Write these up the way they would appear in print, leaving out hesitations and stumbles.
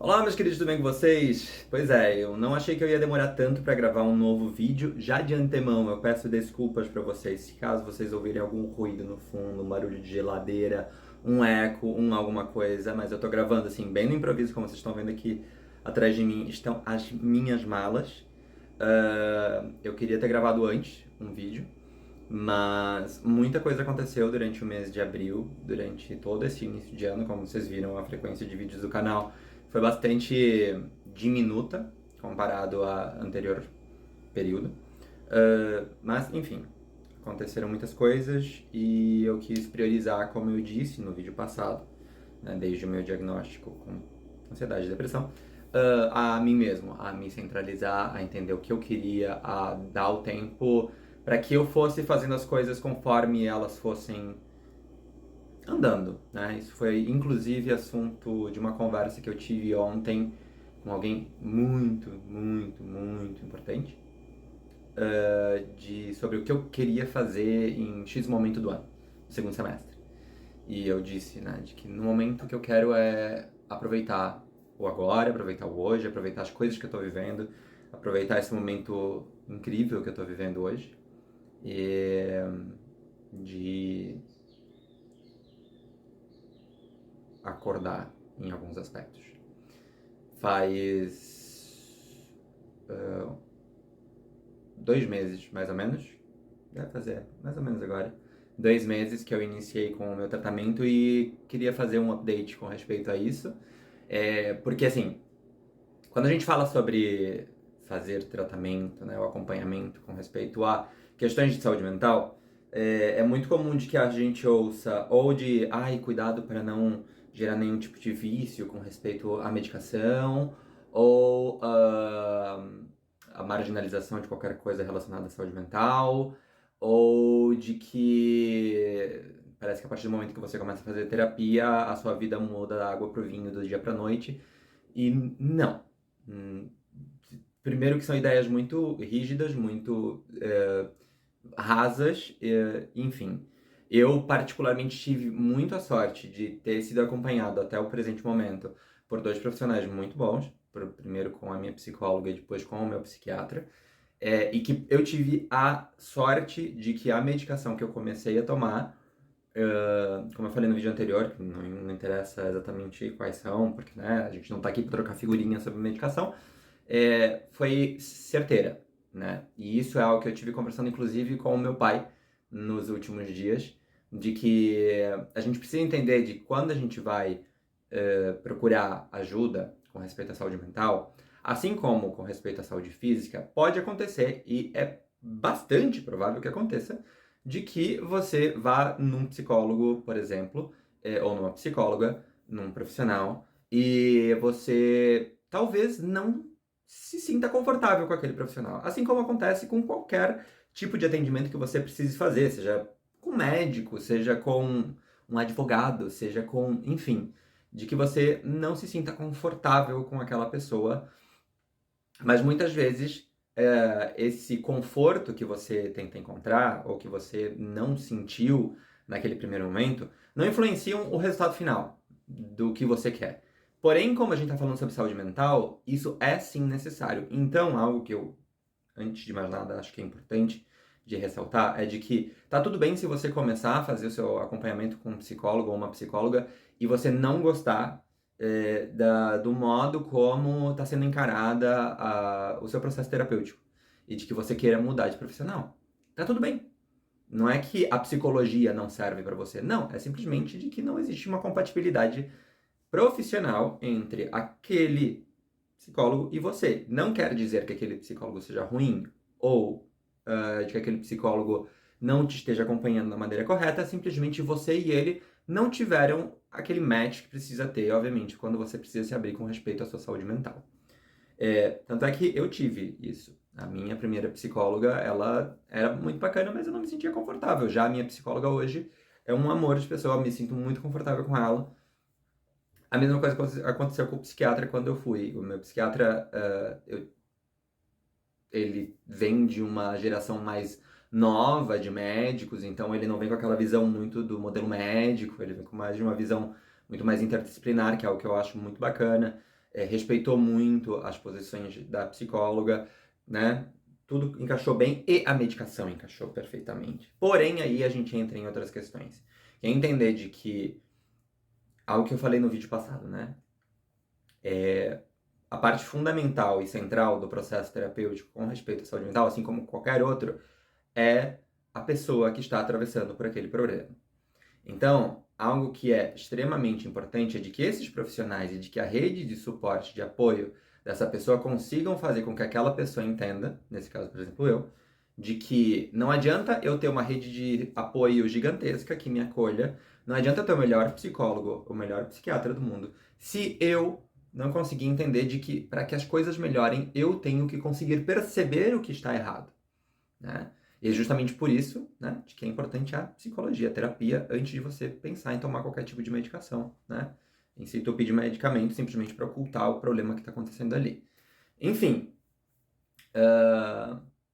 Olá, meus queridos, tudo bem com vocês? Pois é, eu não achei que eu ia demorar tanto para gravar um novo vídeo. Já de antemão, eu peço desculpas para vocês se caso vocês ouvirem algum ruído no fundo, um barulho de geladeira, um eco, alguma coisa, mas eu tô gravando assim, bem no improviso, como vocês estão vendo aqui atrás de mim estão as minhas malas. Eu queria ter gravado antes um vídeo, mas muita coisa aconteceu durante o mês de abril, durante todo esse início de ano, como vocês viram, a frequência de vídeos do canal foi bastante diminuta comparado a anterior período. Mas, enfim, aconteceram muitas coisas e eu quis priorizar, como eu disse no vídeo passado, né, desde o meu diagnóstico com ansiedade e depressão, a mim mesmo, a me centralizar, a entender o que eu queria, a dar o tempo para que eu fosse fazendo as coisas conforme elas fossem andando, né? Isso foi inclusive assunto de uma conversa que eu tive ontem com alguém muito importante, sobre o que eu queria fazer em X momento do ano, no segundo semestre. E eu disse, né, de que no momento que eu quero é aproveitar o agora, aproveitar o hoje, aproveitar as coisas que eu tô vivendo, aproveitar esse momento incrível que eu tô vivendo hoje e de acordar em alguns aspectos. Faz 2 meses, mais ou menos, deve fazer mais ou menos agora, 2 meses que eu iniciei com o meu tratamento e queria fazer um update com respeito a isso. Porque assim, quando a gente fala sobre fazer tratamento, né, o acompanhamento com respeito a questões de saúde mental, é muito comum de que a gente ouça ou de, ai, cuidado para não gerar nenhum tipo de vício com respeito à medicação, ou a marginalização de qualquer coisa relacionada à saúde mental, ou de que parece que a partir do momento que você começa a fazer terapia, a sua vida muda da água pro vinho, do dia pra noite. E não. Hum, Primeiro que são ideias muito rígidas, muito rasas, enfim. Eu particularmente tive muita sorte de ter sido acompanhado até o presente momento por dois profissionais muito bons, primeiro com a minha psicóloga e depois com o meu psiquiatra, e que eu tive a sorte de que a medicação que eu comecei a tomar, como eu falei no vídeo anterior, que não interessa exatamente quais são, porque né, a gente não tá aqui para trocar figurinha sobre medicação, foi certeira, né? E isso é algo que eu tive conversando inclusive com o meu pai nos últimos dias, de que a gente precisa entender de quando a gente vai procurar ajuda com respeito à saúde mental, assim como com respeito à saúde física, pode acontecer e é bastante provável que aconteça de que você vá num psicólogo, por exemplo, ou numa psicóloga, num profissional, e você talvez não se sinta confortável com aquele profissional. Assim como acontece com qualquer tipo de atendimento que você precise fazer, seja com um médico, seja com um advogado, seja com, enfim, de que você não se sinta confortável com aquela pessoa, mas muitas vezes esse conforto que você tenta encontrar ou que você não sentiu naquele primeiro momento não influenciam o resultado final do que você quer. Porém, como a gente está falando sobre saúde mental, isso é sim necessário. Então, algo que eu, antes de mais nada, acho que é importante de ressaltar é de que tá tudo bem se você começar a fazer o seu acompanhamento com um psicólogo ou uma psicóloga e você não gostar do modo como está sendo encarada o seu processo terapêutico e de que você queira mudar de profissional. Tá tudo bem. Não é que a psicologia não serve para você, não. É simplesmente de que não existe uma compatibilidade profissional entre aquele psicólogo e você. Não quer dizer que aquele psicólogo seja ruim ou de que aquele psicólogo não te esteja acompanhando da maneira correta, simplesmente você e ele não tiveram aquele match que precisa ter, obviamente, quando você precisa se abrir com respeito à sua saúde mental. Tanto é que eu tive isso. A minha primeira psicóloga, ela era muito bacana, mas eu não me sentia confortável. Já a minha psicóloga hoje é um amor de pessoa, eu me sinto muito confortável com ela. A mesma coisa aconteceu com o psiquiatra quando eu fui. O meu psiquiatra, ele vem de uma geração mais nova de médicos, então ele não vem com aquela visão muito do modelo médico, ele vem com mais de uma visão muito mais interdisciplinar, que é algo que eu acho muito bacana. respeitou muito as posições da psicóloga, né? Tudo encaixou bem e a medicação encaixou perfeitamente. Porém, aí a gente entra em outras questões. Que é entender de que, algo que eu falei no vídeo passado, né? A parte fundamental e central do processo terapêutico com respeito à saúde mental, assim como qualquer outro, é a pessoa que está atravessando por aquele problema. Então, algo que é extremamente importante é de que esses profissionais e de que a rede de suporte, de apoio dessa pessoa consigam fazer com que aquela pessoa entenda, nesse caso, por exemplo, eu, de que não adianta eu ter uma rede de apoio gigantesca que me acolha, não adianta eu ter o melhor psicólogo, o melhor psiquiatra do mundo, se eu não conseguir entender de que, para que as coisas melhorem, eu tenho que conseguir perceber o que está errado, né? E é justamente por isso, né, de que é importante a psicologia, a terapia, antes de você pensar em tomar qualquer tipo de medicação, né? Em se entupir de medicamento simplesmente para ocultar o problema que está acontecendo ali. Enfim,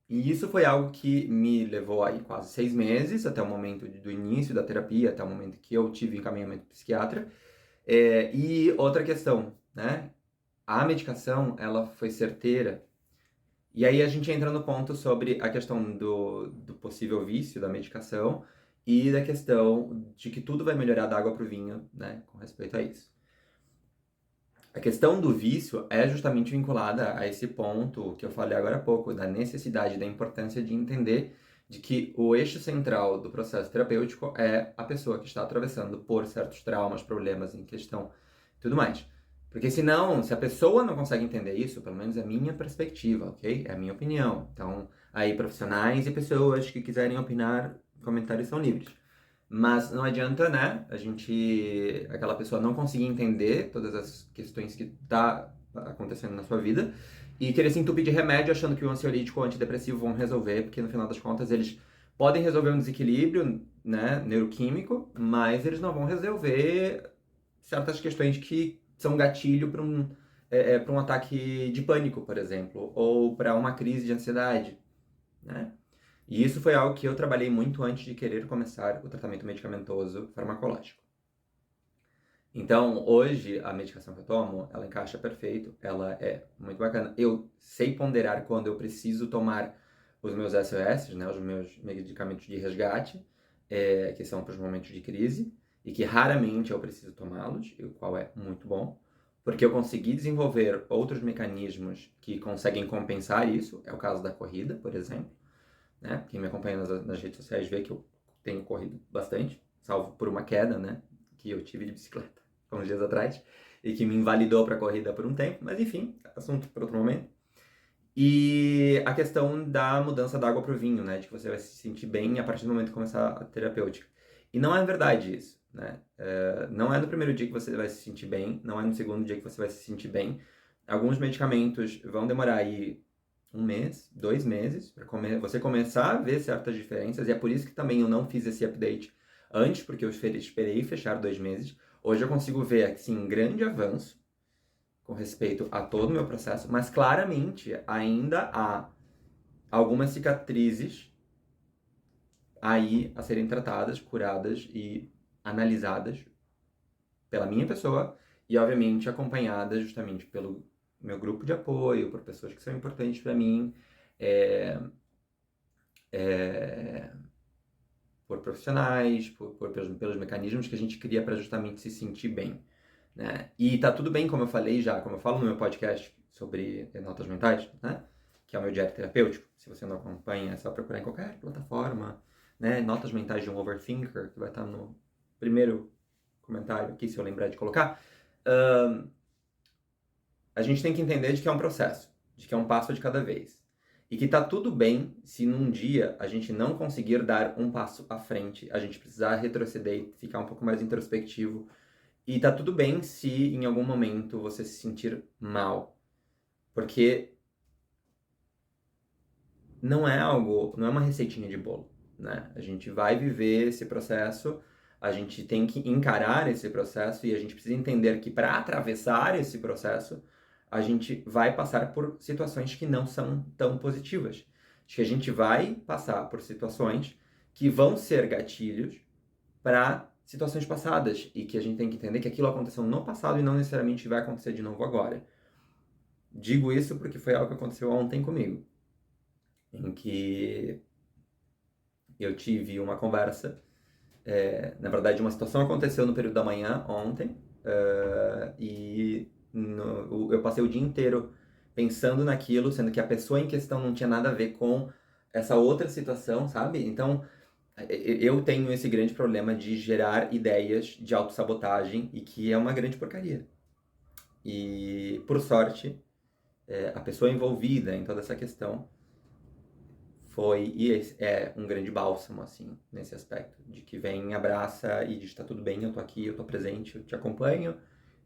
e isso foi algo que me levou aí quase 6 meses, até o momento do início da terapia, até o momento que eu tive encaminhamento psiquiatra. E outra questão, né? A medicação, ela foi certeira. E aí a gente entra no ponto sobre a questão do possível vício da medicação e da questão de que tudo vai melhorar da água pro vinho, né? Com respeito a isso. A questão do vício é justamente vinculada a esse ponto que eu falei agora há pouco, da necessidade, da importância de entender de que o eixo central do processo terapêutico é a pessoa que está atravessando por certos traumas, problemas em questão e tudo mais. Porque senão, se a pessoa não consegue entender isso, pelo menos é a minha perspectiva, ok? É a minha opinião. Então, aí profissionais e pessoas que quiserem opinar, comentários são livres. Mas não adianta, né, aquela pessoa não conseguir entender todas as questões que tá acontecendo na sua vida e querer se entupir de remédio achando que o ansiolítico ou o antidepressivo vão resolver, porque no final das contas eles podem resolver um desequilíbrio, né, neuroquímico, mas eles não vão resolver certas questões que são gatilho para um ataque de pânico, por exemplo, ou para uma crise de ansiedade, né? E isso foi algo que eu trabalhei muito antes de querer começar o tratamento medicamentoso farmacológico. Então, hoje, a medicação que eu tomo, ela encaixa perfeito, ela é muito bacana. Eu sei ponderar quando eu preciso tomar os meus SOS, né, os meus medicamentos de resgate, que são para os momentos de crise, e que raramente eu preciso tomá-los, o qual é muito bom, porque eu consegui desenvolver outros mecanismos que conseguem compensar isso, é o caso da corrida, por exemplo. Né? Quem me acompanha nas redes sociais vê que eu tenho corrido bastante, salvo por uma queda, né, que eu tive de bicicleta há uns dias atrás, e que me invalidou para a corrida por um tempo, mas enfim, assunto para outro momento. E a questão da mudança da água para o vinho, né, de que você vai se sentir bem a partir do momento que começar a terapêutica. E não é verdade isso, né? Não é no primeiro dia que você vai se sentir bem, não é no segundo dia que você vai se sentir bem. Alguns medicamentos vão demorar aí 1 mês, 2 meses, para você começar a ver certas diferenças, e é por isso que também eu não fiz esse update antes, porque eu esperei fechar 2 meses. Hoje eu consigo ver, assim, um grande avanço com respeito a todo o meu processo, mas claramente ainda há algumas cicatrizes aí a serem tratadas, curadas e analisadas pela minha pessoa e, obviamente, acompanhadas justamente pelo meu grupo de apoio, por pessoas que são importantes para mim, por profissionais, pelos mecanismos que a gente cria para justamente se sentir bem, né? E tá tudo bem, como eu falei já, como eu falo no meu podcast sobre notas mentais, né? Que é o meu diário terapêutico. Se você não acompanha, é só procurar em qualquer plataforma, né? Notas mentais de um overthinker, que vai estar no primeiro comentário aqui, se eu lembrar de colocar. A gente tem que entender de que é um processo, de que é um passo de cada vez. E que tá tudo bem se num dia a gente não conseguir dar um passo à frente, a gente precisar retroceder e ficar um pouco mais introspectivo. E tá tudo bem se em algum momento você se sentir mal. Porque não é uma receitinha de bolo, né? A gente vai viver esse processo, a gente tem que encarar esse processo e a gente precisa entender que para atravessar esse processo, a gente vai passar por situações que não são tão positivas. Acho que a gente vai passar por situações que vão ser gatilhos para situações passadas e que a gente tem que entender que aquilo aconteceu no passado e não necessariamente vai acontecer de novo agora. Digo isso porque foi algo que aconteceu ontem comigo, em que eu tive uma conversa, na verdade uma situação aconteceu no período da manhã ontem, eu passei o dia inteiro pensando naquilo, sendo que a pessoa em questão não tinha nada a ver com essa outra situação, sabe? Então, eu tenho esse grande problema de gerar ideias de autossabotagem e que é uma grande porcaria. E, por sorte, a pessoa envolvida em toda essa questão foi e é um grande bálsamo, assim, nesse aspecto, de que vem, abraça e diz, tá tudo bem, eu tô aqui, eu tô presente, eu te acompanho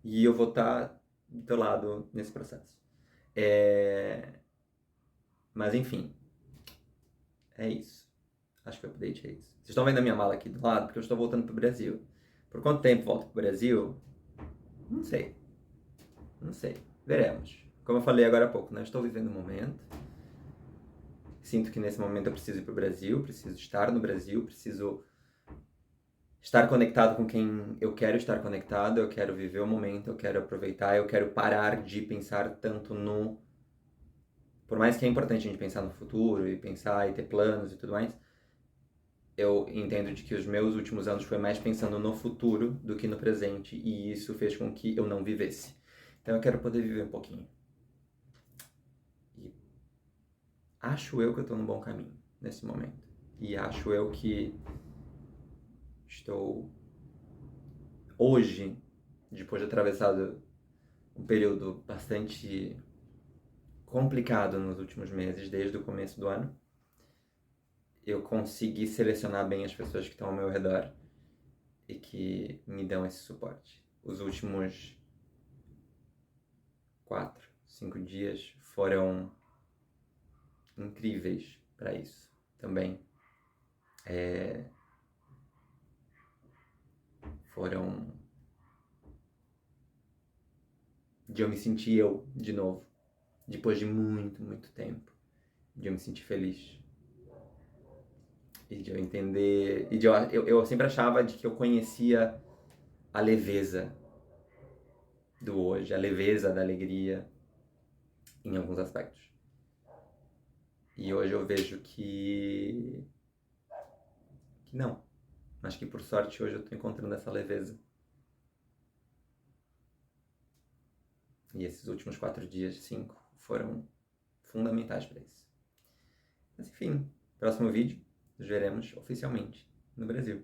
e eu vou estar do teu lado nesse processo. Mas, enfim, é isso. Acho que o update é isso. Vocês estão vendo a minha mala aqui do lado, porque eu estou voltando pro Brasil. Por quanto tempo volto pro Brasil? Não sei. Não sei. Veremos. Como eu falei agora há pouco, né? Estou vivendo um momento. Sinto que nesse momento eu preciso ir pro Brasil, preciso estar no Brasil, preciso estar conectado com quem eu quero estar conectado, eu quero viver o momento, eu quero aproveitar, eu quero parar de pensar tanto no... Por mais que é importante a gente pensar no futuro e pensar e ter planos e tudo mais, eu entendo de que os meus últimos anos foi mais pensando no futuro do que no presente, e isso fez com que eu não vivesse. Então eu quero poder viver um pouquinho. E acho eu que eu estou no bom caminho nesse momento. E acho eu que estou hoje, depois de atravessado um período bastante complicado nos últimos meses, desde o começo do ano, eu consegui selecionar bem as pessoas que estão ao meu redor e que me dão esse suporte. Os últimos 4, 5 dias foram incríveis para isso também. Foram de eu me sentir eu de novo, depois de muito, muito tempo, de eu me sentir feliz e de eu entender, e de eu sempre achava de que eu conhecia a leveza do hoje, a leveza da alegria em alguns aspectos. E hoje eu vejo que não, mas que por sorte hoje eu estou encontrando essa leveza. E esses últimos 4 dias, 5, foram fundamentais para isso. Mas enfim, próximo vídeo nos veremos oficialmente no Brasil.